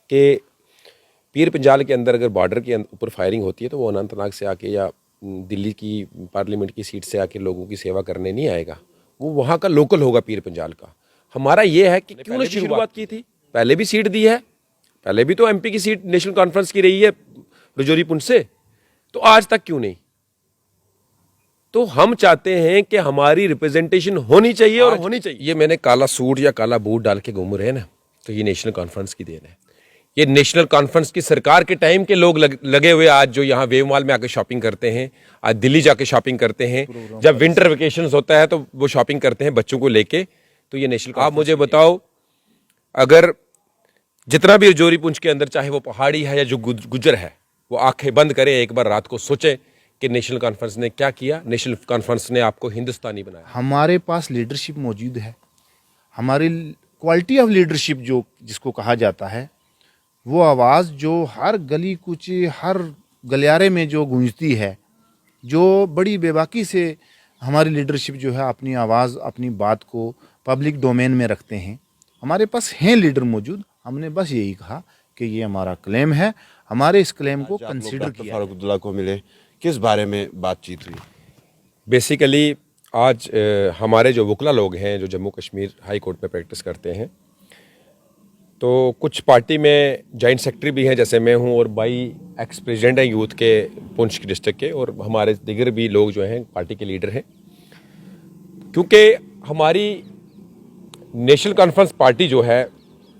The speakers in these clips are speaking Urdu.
کہ پیر پنجال کے اندر اگر بارڈر کے اوپر فائرنگ ہوتی ہے تو وہ اننت ناگ سے آ کے یا دلی کی پارلیمنٹ کی سیٹ سے آ کے لوگوں کی سیوا کرنے نہیں آئے گا، وہ وہاں کا لوکل ہوگا پیر پنجال کا۔ ہمارا یہ ہے کہ کیوں نے شروعات کی تھی، پہلے بھی سیٹ دی ہے، پہلے بھی تو ایم پی کی سیٹ نیشنل کانفرنس کی رہی ہے رجوری پنچ سے، تو آج تک کیوں نہیں؟ تو ہم چاہتے ہیں کہ ہماری ریپرزنٹیشن ہونی چاہیے اور ہونی چاہیے۔ یہ میں نے کالا سوٹ یا کالا بوٹ ڈال کے گھوم رہے ہیں نا، تو یہ نیشنل کانفرنس کی دین ہے۔ یہ نیشنل کانفرنس کی سرکار کے ٹائم کے لوگ لگے ہوئے آج جو یہاں ویو مال میں آ کے شاپنگ کرتے ہیں، آج دلی جا کے شاپنگ کرتے ہیں، جب ونٹر ویکیشنز ہوتا ہے تو وہ شاپنگ کرتے ہیں بچوں کو لے کے، تو یہ نیشنل کانفرنس۔ آپ مجھے بتاؤ، اگر جتنا بھی رجوری پنچ کے اندر چاہے وہ پہاڑی ہے یا جو گجر ہے، وہ آنکھیں بند کرے ایک بار رات کو سوچے کہ نیشنل کانفرنس نے کیا کیا، نیشنل کانفرنس نے آپ کو ہندوستانی بنایا۔ ہمارے پاس لیڈرشپ موجود ہے، ہماری کوالٹی آف لیڈرشپ جو جس کو کہا جاتا ہے، وہ آواز جو ہر گلی کوچے ہر گلیارے میں جو گونجتی ہے، جو بڑی بے باکی سے ہماری لیڈرشپ جو ہے اپنی آواز اپنی بات کو پبلک ڈومین میں رکھتے ہیں۔ ہمارے پاس ہیں لیڈر موجود، ہم نے بس یہی کہا کہ یہ ہمارا کلیم ہے، ہمارے اس کلیم کو کنسیڈر کیا۔ فاروق عبداللہ کو ملے، کس بارے میں بات چیت ہوئی؟ بیسیکلی آج ہمارے جو وکلا لوگ ہیں جو جموں کشمیر ہائی کورٹ میں پریکٹس کرتے ہیں، تو کچھ پارٹی میں جوائنٹ سیکرٹری بھی ہیں جیسے میں ہوں، اور بائی ایکس پریزیڈنٹ ہیں یوتھ کے پنچ ڈسٹرکٹ کے، اور ہمارے دیگر بھی لوگ جو ہیں پارٹی کے لیڈر ہیں۔ کیونکہ ہماری نیشنل کانفرنس پارٹی جو ہے،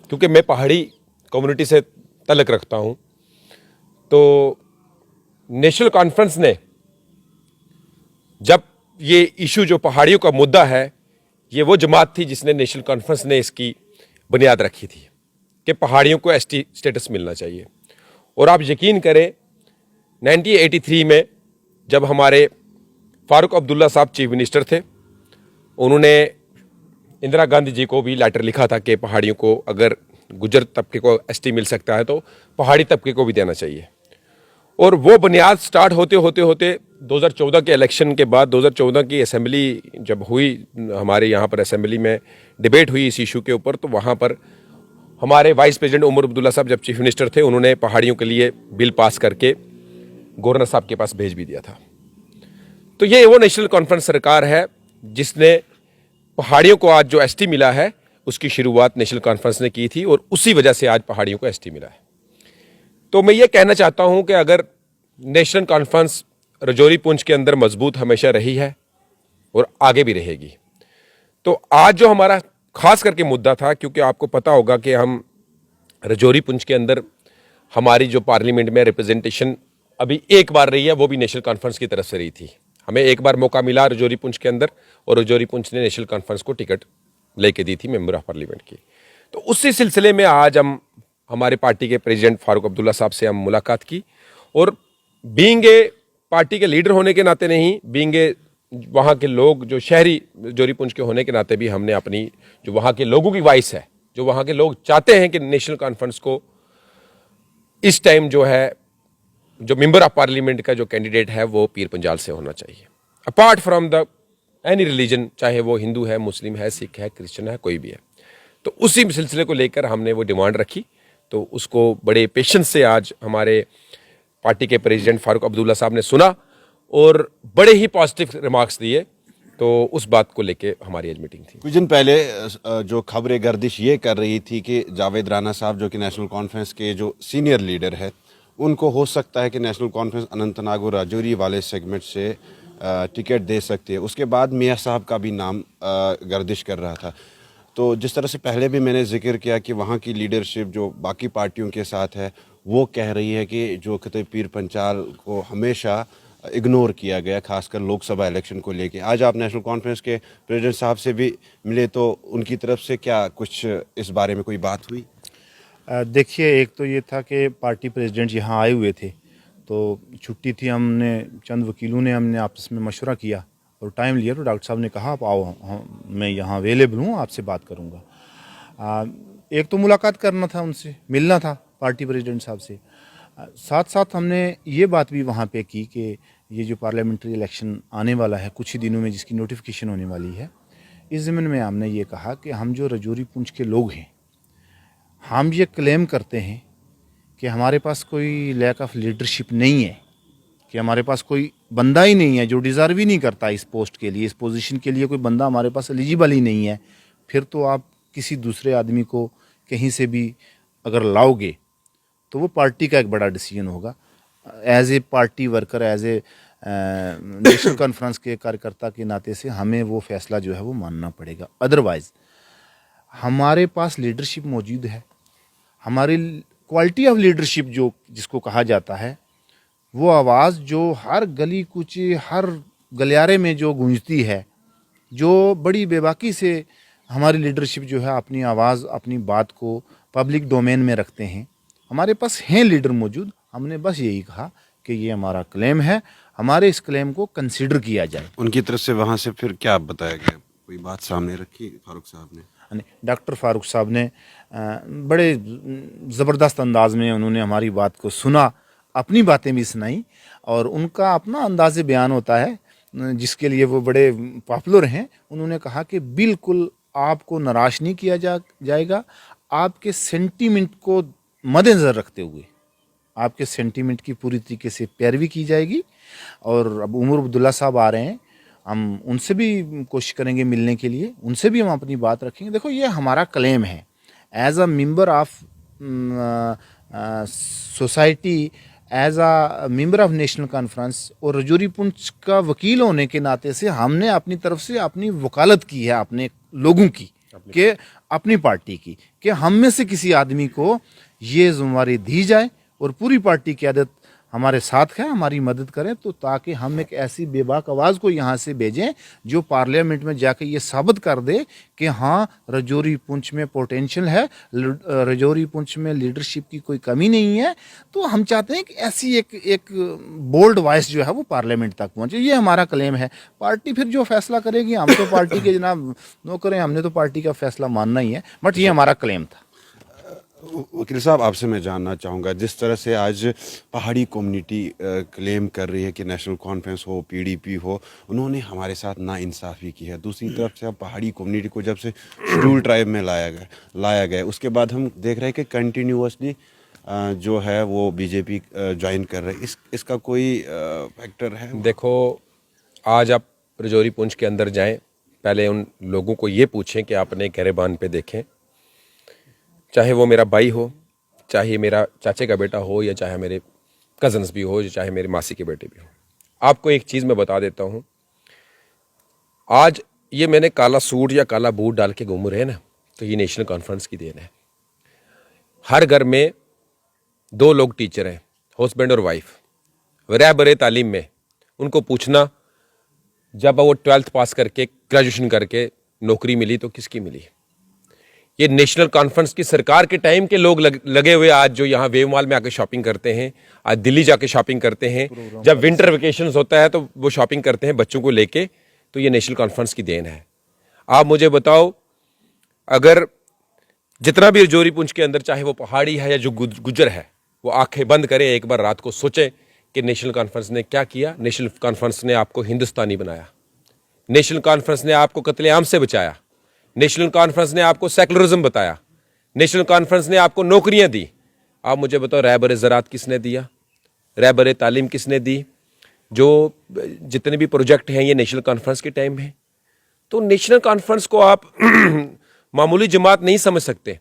کیونکہ میں پہاڑی کمیونٹی سے تعلق رکھتا ہوں، تو نیشنل کانفرنس نے جب یہ ایشو جو پہاڑیوں کا مدعا ہے، یہ وہ جماعت تھی جس نے نیشنل کانفرنس نے اس کی بنیاد رکھی تھی کہ پہاڑیوں کو ایس ٹی سٹیٹس ملنا چاہیے۔ اور آپ یقین کریں 1983 میں جب ہمارے فاروق عبداللہ صاحب چیف منسٹر تھے، انہوں نے اندرا گاندھی جی کو بھی لیٹر لکھا تھا کہ پہاڑیوں کو اگر گجر طبقے کو ایس ٹی مل سکتا ہے تو پہاڑی طبقے کو بھی دینا چاہیے۔ اور وہ بنیاد سٹارٹ ہوتے 2014 کے الیکشن کے بعد 2014 کی اسمبلی جب ہوئی، ہمارے یہاں پر اسمبلی میں ڈیبیٹ ہوئی اس ایشو کے اوپر، تو وہاں پر ہمارے وائس پریزیڈنٹ عمر عبداللہ صاحب جب چیف منسٹر تھے، انہوں نے پہاڑیوں کے لیے بل پاس کر کے گورنر صاحب کے پاس بھیج بھی دیا تھا۔ تو یہ وہ نیشنل کانفرنس سرکار ہے جس نے پہاڑیوں کو آج جو ایس ٹی ملا ہے اس کی شروعات نیشنل کانفرنس نے کی تھی، اور اسی وجہ سے آج پہاڑیوں کو ایس ٹی ملا ہے۔ تو میں یہ کہنا چاہتا ہوں کہ اگر نیشنل کانفرنس رجوری پنچ کے اندر مضبوط ہمیشہ رہی ہے اور آگے بھی رہے گی، تو آج جو ہمارا خاص کر کے مدعا تھا، کیونکہ آپ کو پتا ہوگا کہ ہم رجوری پنچ کے اندر ہماری جو پارلیمنٹ میں ریپرزنٹیشن ابھی ایک بار رہی ہے، وہ بھی نیشنل کانفرنس کی طرف سے رہی تھی۔ ہمیں ایک بار موقع ملا رجوری پنچ کے اندر، اور رجوری پنچ نے نیشنل کانفرنس کو ٹکٹ لے کے دی تھی ممبر آف پارلیمنٹ کی۔ تو اسی سلسلے میں آج ہم ہمارے پارٹی کے پریزیڈنٹ فاروق عبداللہ صاحب سے ہم ملاقات کی، اور بینگ اے پارٹی کے لیڈر ہونے کے ناطے نہیں، بینگ اے وہاں کے لوگ جو شہری رجوری پنچ کے ہونے کے ناطے بھی ہم نے اپنی جو وہاں کے لوگوں کی وائس ہے، جو وہاں کے لوگ چاہتے ہیں کہ نیشنل کانفرنس کو اس ٹائم جو ہے جو ممبر آف پارلیمنٹ کا جو کینڈیڈیٹ ہے وہ پیر پنجال سے ہونا چاہیے، apart from the any religion, چاہے وہ ہندو ہے، مسلم ہے، سکھ ہے، کرسچن ہے، کوئی بھی ہے۔ تو اسی سلسلے کو لے کر ہم نے وہ ڈیمانڈ رکھی، تو اس کو بڑے پیشنس سے آج ہمارے پارٹی کے پریزیڈنٹ فاروق عبداللہ صاحب نے سنا اور بڑے ہی پازیٹیو ریمارکس دیے، تو اس بات کو لے کے ہماری آج میٹنگ تھی۔ کچھ دن پہلے جو خبریں گردش یہ کر رہی تھی کہ جاوید رانا صاحب جو کہ نیشنل کانفرنس کے جو سینئر لیڈر ہے، ان کو ہو سکتا ہے کہ نیشنل کانفرنس اننت ناگ اور راجوری والے سیگمنٹ سے ٹکٹ دے سکتے ہیں۔ اس کے بعد میاں صاحب کا بھی نام گردش کر رہا تھا۔ تو جس طرح سے پہلے بھی میں نے ذکر کیا کہ وہاں کی لیڈرشپ جو باقی پارٹیوں کے ساتھ ہے، وہ کہہ رہی ہے کہ جو خطے پیر پنچال کو ہمیشہ اگنور کیا گیا، خاص کر لوک سبھا الیکشن کو لے کے۔ آج آپ نیشنل کانفرنس کے پریزیڈنٹ صاحب سے بھی ملے، تو ان کی طرف سے کیا کچھ اس بارے میں کوئی بات ہوئی؟ دیکھیے، ایک تو یہ تھا کہ پارٹی پریزیڈنٹ یہاں آئے ہوئے تھے، تو چھٹی تھی، ہم نے چند وکیلوں نے ہم نے آپس میں مشورہ کیا اور ٹائم لیا، تو ڈاکٹر صاحب نے کہا آپ آؤ، میں یہاں اویلیبل ہوں، آپ سے بات کروں گا۔ ایک تو ملاقات کرنا تھا، ان سے ملنا تھا پارٹی پریزیڈنٹ صاحب سے، ساتھ ساتھ ہم نے یہ بات بھی وہاں پہ کی کہ یہ جو پارلیمنٹری الیکشن آنے والا ہے کچھ ہی دنوں میں، جس کی نوٹیفیکیشن ہونے والی ہے، اس ضمن میں ہم نے یہ کہا کہ ہم جو رجوری پنچ کے لوگ ہیں، ہم یہ کلیم کرتے ہیں کہ ہمارے پاس کوئی لیک آف لیڈرشپ نہیں ہے، کہ ہمارے پاس کوئی بندہ ہی نہیں ہے جو ڈیزرو ہی نہیں کرتا اس پوسٹ کے لیے، اس پوزیشن کے لیے کوئی بندہ ہمارے پاس ایلیجیبل ہی نہیں ہے، پھر تو آپ کسی دوسرے آدمی کو کہیں سے بھی اگر لاؤ گے تو وہ پارٹی کا ایک بڑا ڈیسیجن ہوگا۔ As a party worker, as a national conference کے کارکرتا کے ناطے سے ہمیں وہ فیصلہ جو ہے وہ ماننا پڑے گا۔ ادروائز ہمارے پاس لیڈرشپ موجود ہے، ہماری کوالٹی آف لیڈرشپ جو جس کو کہا جاتا ہے، وہ آواز جو ہر گلی کوچے، ہر گلیارے میں جو گونجتی ہے، جو بڑی بے باکی سے ہماری لیڈرشپ جو ہے اپنی آواز، اپنی بات کو پبلک ڈومین میں رکھتے ہیں، ہمارے پاس ہیں لیڈر موجود۔ ہم نے بس یہی کہا کہ یہ ہمارا کلیم ہے، ہمارے اس کلیم کو کنسیڈر کیا جائے۔ ان کی طرف سے وہاں سے پھر کیا بتایا گیا؟ کوئی بات سامنے رکھی فاروق صاحب نے؟ ڈاکٹر فاروق صاحب نے بڑے زبردست انداز میں انہوں نے ہماری بات کو سنا، اپنی باتیں بھی سنائیں، اور ان کا اپنا انداز بیان ہوتا ہے جس کے لیے وہ بڑے پاپولر ہیں۔ انہوں نے کہا کہ بالکل آپ کو نراش نہیں کیا جائے گا، آپ کے سینٹیمنٹ کو مد نظر رکھتے ہوئے آپ کے سینٹیمنٹ کی پوری طریقے سے پیروی کی جائے گی۔ اور اب عمر عبداللہ صاحب آ رہے ہیں، ہم ان سے بھی کوشش کریں گے ملنے کے لیے، ان سے بھی ہم اپنی بات رکھیں گے۔ دیکھو، یہ ہمارا کلیم ہے as a member of society, as a member of national conference, اور رجوری پنچ کا وکیل ہونے کے ناطے سے ہم نے اپنی طرف سے اپنی وکالت کی ہے اپنے لوگوں کی، کہ اپنی پارٹی کی، کہ ہم میں سے کسی آدمی کو یہ ذمہ داری دی جائے اور پوری پارٹی کی قیادت ہمارے ساتھ ہے، ہماری مدد کریں، تو تاکہ ہم ایک ایسی بے باک آواز کو یہاں سے بھیجیں جو پارلیمنٹ میں جا کے یہ ثابت کر دے کہ ہاں، رجوری پنچ میں پوٹینشل ہے، رجوری پنچ میں لیڈرشپ کی کوئی کمی نہیں ہے۔ تو ہم چاہتے ہیں کہ ایسی ایک بولڈ وائس جو ہے وہ پارلیمنٹ تک پہنچے۔ یہ ہمارا کلیم ہے۔ پارٹی پھر جو فیصلہ کرے گی، ہم تو پارٹی کے جناب نوکر ہیں، ہم نے تو پارٹی کا فیصلہ ماننا ہی ہے، بٹ یہ ہمارا کلیم تھا۔ وکیل صاحب، آپ سے میں جاننا چاہوں گا، جس طرح سے آج پہاڑی کمیونٹی کلیم کر رہی ہے کہ نیشنل کانفرنس ہو، پی ڈی پی ہو، انہوں نے ہمارے ساتھ ناانصافی کی ہے، دوسری طرف سے اب پہاڑی کمیونٹی کو جب سے شیڈول ٹرائب میں لایا گیا، اس کے بعد ہم دیکھ رہے ہیں کہ کنٹینیوسلی جو ہے وہ بی جے پی جوائن کر رہے، اس کا کوئی فیکٹر ہے؟ دیکھو، آج آپ رجوری پنچ کے اندر جائیں، پہلے ان لوگوں کو یہ پوچھیں کہ آپ نے گریبان پہ دیکھیں، چاہے وہ میرا بھائی ہو، چاہے میرا چاچے کا بیٹا ہو، یا چاہے میرے کزنس بھی ہو، یا چاہے میری ماسی کے بیٹے بھی ہو۔ آپ کو ایک چیز میں بتا دیتا ہوں، آج یہ میں نے کالا سوٹ یا کالا بوٹ ڈال کے گھوم رہے ہیں نا، تو یہ نیشنل کانفرنس کی دین ہے۔ ہر گھر میں 2 لوگ ٹیچر ہیں، ہسبینڈ اور وائف، رہبر تعلیم میں ان کو پوچھنا جب وہ 12th پاس کر کے، گریجویشن کر کے نوکری ملی تو کس کی ملی؟ یہ نیشنل کانفرنس کی سرکار کے ٹائم کے لوگ لگے ہوئے آج جو یہاں ویو مال میں آ کے شاپنگ کرتے ہیں، آج دلی جا کے شاپنگ کرتے ہیں، جب ونٹر ویکیشنز ہوتا ہے تو وہ شاپنگ کرتے ہیں بچوں کو لے کے، تو یہ نیشنل کانفرنس کی دین ہے۔ آپ مجھے بتاؤ، اگر جتنا بھی رجوری پنچ کے اندر، چاہے وہ پہاڑی ہے یا جو گجر ہے، وہ آنکھیں بند کرے، ایک بار رات کو سوچیں کہ نیشنل کانفرنس نے کیا کیا۔ نیشنل کانفرنس نے آپ کو ہندوستانی بنایا، نیشنل کانفرنس نے آپ کو قتل عام سے بچایا، نیشنل کانفرنس نے آپ کو سیکولرزم بتایا، نیشنل کانفرنس نے آپ کو نوکریاں دی۔ آپ مجھے بتاؤ، رہبر زراعت کس نے دیا؟ رہبر تعلیم کس نے دی؟ جو جتنے بھی پروجیکٹ ہیں یہ نیشنل کانفرنس کے ٹائم ہے۔ تو نیشنل کانفرنس کو آپ معمولی جماعت نہیں سمجھ سکتے۔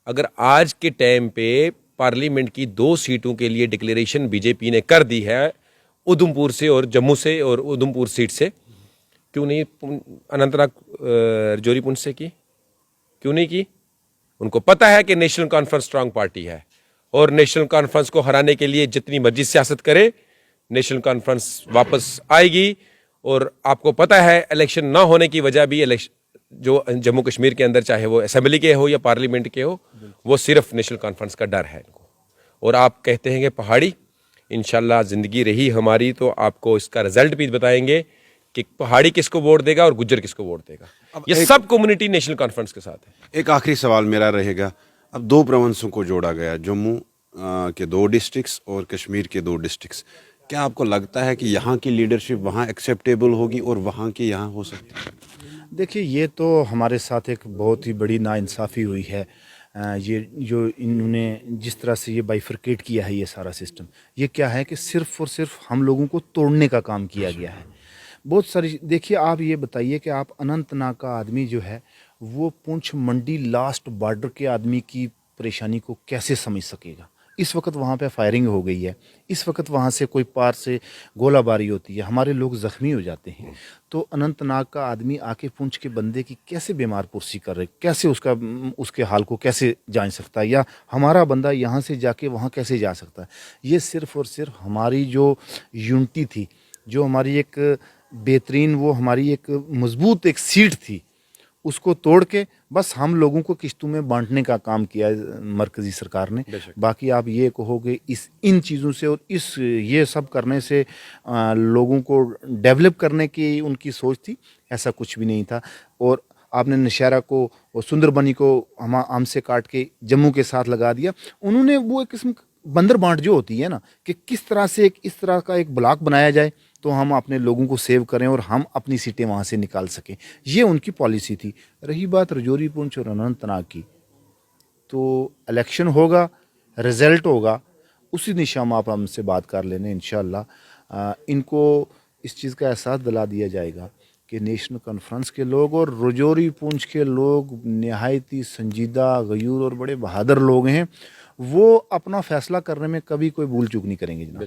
اگر آج کے ٹائم پہ پارلیمنٹ کی 2 سیٹوں کے لیے ڈکلیریشن بی جے پی نے کر دی ہے، ادھمپور سے اور جموں سے، اور ادھمپور سیٹ سے، کیوں نہیں اننت ناگ رجوری پنچ سے کی؟ کیوں نہیں کی؟ ان کو پتہ ہے کہ نیشنل کانفرنس اسٹرانگ پارٹی ہے، اور نیشنل کانفرنس کو ہرانے کے لیے جتنی مرضی سیاست کرے، نیشنل کانفرنس واپس آئے گی۔ اور آپ کو پتہ ہے الیکشن نہ ہونے کی وجہ بھی جو جموں کشمیر کے اندر، چاہے وہ اسمبلی کے ہو یا پارلیمنٹ کے ہو، وہ صرف نیشنل کانفرنس کا ڈر ہے ان کو۔ اور آپ کہتے ہیں کہ پہاڑی، انشاءاللہ زندگی رہی ہماری تو آپ کو اس کا رزلٹ بھی بتائیں گے کہ پہاڑی کس کو ووٹ دے گا اور گجر کس کو ووٹ دے گا۔ یہ سب کمیونٹی نیشنل کانفرنس کے ساتھ ہے۔ ایک آخری سوال میرا رہے گا، اب 2 پروونسوں کو جوڑا گیا، جموں کے 2 ڈسٹرکٹس اور کشمیر کے 2 ڈسٹرکٹس، کیا آپ کو لگتا ہے کہ یہاں کی لیڈرشپ وہاں ایکسیپٹیبل ہوگی اور وہاں کی یہاں ہو سکتی ہے؟ دیکھیے، یہ تو ہمارے ساتھ ایک بہت ہی بڑی ناانصافی ہوئی ہے۔ یہ جو انہوں نے جس طرح سے یہ بائیفرکیٹ کیا ہے یہ سارا سسٹم، یہ کیا ہے کہ صرف اور صرف ہم لوگوں کو توڑنے کا کام کیا گیا ہے۔ بہت ساری دیکھیے، آپ یہ بتائیے کہ آپ اننت ناگ کا آدمی جو ہے وہ پونچھ منڈی لاسٹ بارڈر کے آدمی کی پریشانی کو کیسے سمجھ سکے گا؟ اس وقت وہاں پہ فائرنگ ہو گئی ہے، اس وقت وہاں سے کوئی پار سے گولہ باری ہوتی ہے، ہمارے لوگ زخمی ہو جاتے ہیں، تو اننت ناگ کا آدمی آ کے پونچھ کے بندے کی کیسے بیمار پرسی کر رہے، کیسے اس کے حال کو کیسے جان سکتا ہے، یا ہمارا بندہ یہاں سے جا کے وہاں کیسے جا سکتا ہے؟ یہ صرف اور صرف ہماری جو یونٹی تھی، جو ہماری ایک بہترین، وہ ہماری ایک مضبوط ایک سیٹ تھی، اس کو توڑ کے بس ہم لوگوں کو قسطوں میں بانٹنے کا کام کیا ہے مرکزی سرکار نے۔ باقی آپ یہ کہو گے ان چیزوں سے اور یہ سب کرنے سے لوگوں کو ڈیولپ کرنے کی ان کی سوچ تھی، ایسا کچھ بھی نہیں تھا۔ اور آپ نے نشیرہ کو اور سندر بنی کو ہم سے کاٹ کے جموں کے ساتھ لگا دیا۔ انہوں نے وہ ایک قسم بندر بانٹ جو ہوتی ہے نا، کہ کس طرح سے اس طرح کا ایک بلاک بنایا جائے تو ہم اپنے لوگوں کو سیو کریں اور ہم اپنی سیٹیں وہاں سے نکال سکیں، یہ ان کی پالیسی تھی۔ رہی بات رجوری، پونچھ اور اننت ناگ کی، تو الیکشن ہوگا، رزلٹ ہوگا، اسی نشام آپ ہم سے بات کر لینے انشاءاللہ۔ ان کو اس چیز کا احساس دلا دیا جائے گا کہ نیشنل کانفرنس کے لوگ اور رجوری پونچھ کے لوگ نہایت ہی سنجیدہ، غیور اور بڑے بہادر لوگ ہیں، وہ اپنا فیصلہ کرنے میں کبھی کوئی بھول چوک نہیں کریں گے جناب۔